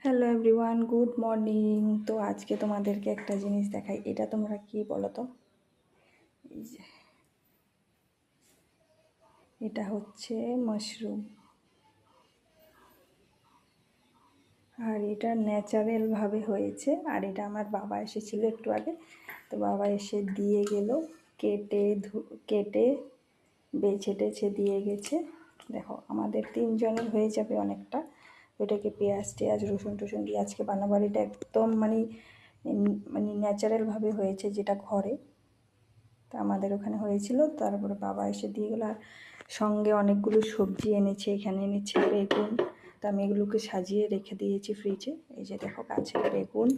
Hello everyone, good morning. তো আজকে তোমাদেরকে একটা জিনিস দেখাই। এটা তোমরা কি বলো তো? এই যে এটা হচ্ছে মাশরুম, আর এটা ন্যাচারালভাবে হয়েছে। আর এটা আমার বাবা এসেছিল একটু আগে, তো বাবা এসে দিয়ে গেল, কেটে বেছে টেছে দিয়ে গেছে। দেখো, আমাদের তিনজনের হয়ে যাবে অনেকটা। ওইটাকে পেঁয়াজ টেয়াজ রসুন টসুন দিয়ে আজকে বানাবো। আর এটা একদম মানে ন্যাচারালভাবে হয়েছে, যেটা ঘরে তা আমাদের ওখানে হয়েছিল। তারপরে বাবা এসে দিয়ে গেল, আর সঙ্গে অনেকগুলো সবজি এনেছে। এখানে এনেছে বেগুন, তা আমি এগুলোকে সাজিয়ে রেখে দিয়েছি ফ্রিজে। এই যে দেখো গাছের বেগুন,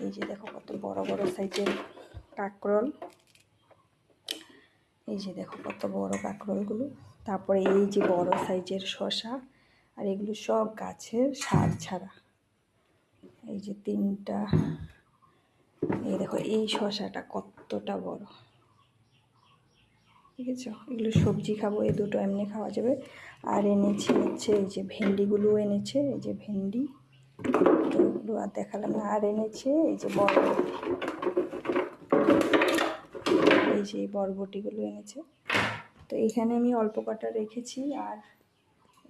এই যে দেখো কত বড় বড় সাইজের কাঁকরোল, এই যে দেখো কত বড় কাঁকরোলগুলো। তারপরে এই যে বড় সাইজের শসা, আর এগুলো সব গাছের সার ছাড়া। এই যে তিনটা, এই দেখো এই শসাটা কতটা বড়, ঠিক আছে? এগুলো সবজি খাবো, এই দুটো এমনি খাওয়া যাবে। আর এনেছে হচ্ছে এই যে ভেন্ডিগুলো এনেছে, এই যে ভেন্ডি, এগুলো আর দেখালাম না। আর এনেছে এই যে বরবটি, এই যে বরবটিগুলো এনেছে। তো এখানে আমি অল্প কটা রেখেছি। আর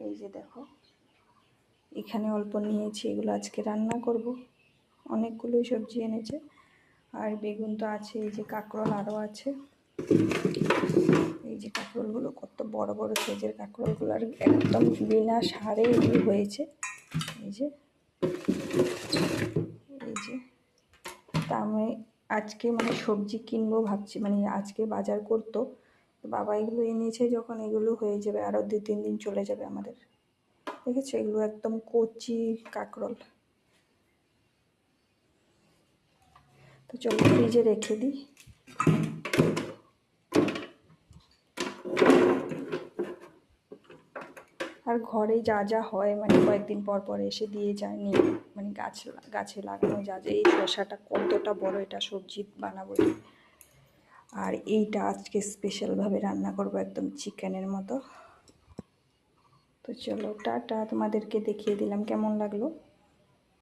এই যে দেখো এখানে অল্প নিয়েছি, এগুলো আজকে রান্না করব। অনেকগুলোই সবজি এনেছে। আর বেগুন তো আছে, এই যে কাঁকরোল আরও আছে। এই যে কাঁকরোলগুলো কত বড় বড় সাইজের কাঁকরোলগুলো, আর একদম বিনা সারে এগুলো হয়েছে। এই যে তা আমি আজকে সবজি কিনবো ভাবছি, আজকে বাজার করতো। তো বাবা এগুলো এনেছে যখন, এগুলো হয়ে যাবে আরও 2-3 দিন চলে যাবে আমাদের। দেখেছো, এগুলো একদম কচি কাঁকরোল। তো চলো ফ্রিজে রেখে দিই। আর ঘরে যা যা হয় কয়েকদিন পর পর এসে দিয়ে যায়, নিয়ে গাছে লাগানো যা যা। এই শসাটা কতটা বড়, এটা সবজি বানাবো। আর এইটা আজকে স্পেশালভাবে রান্না করব, একদম চিকেনের মতো। তো চলো টাটা, তোমাদেরকে দেখিয়ে দিলাম কেমন লাগলো।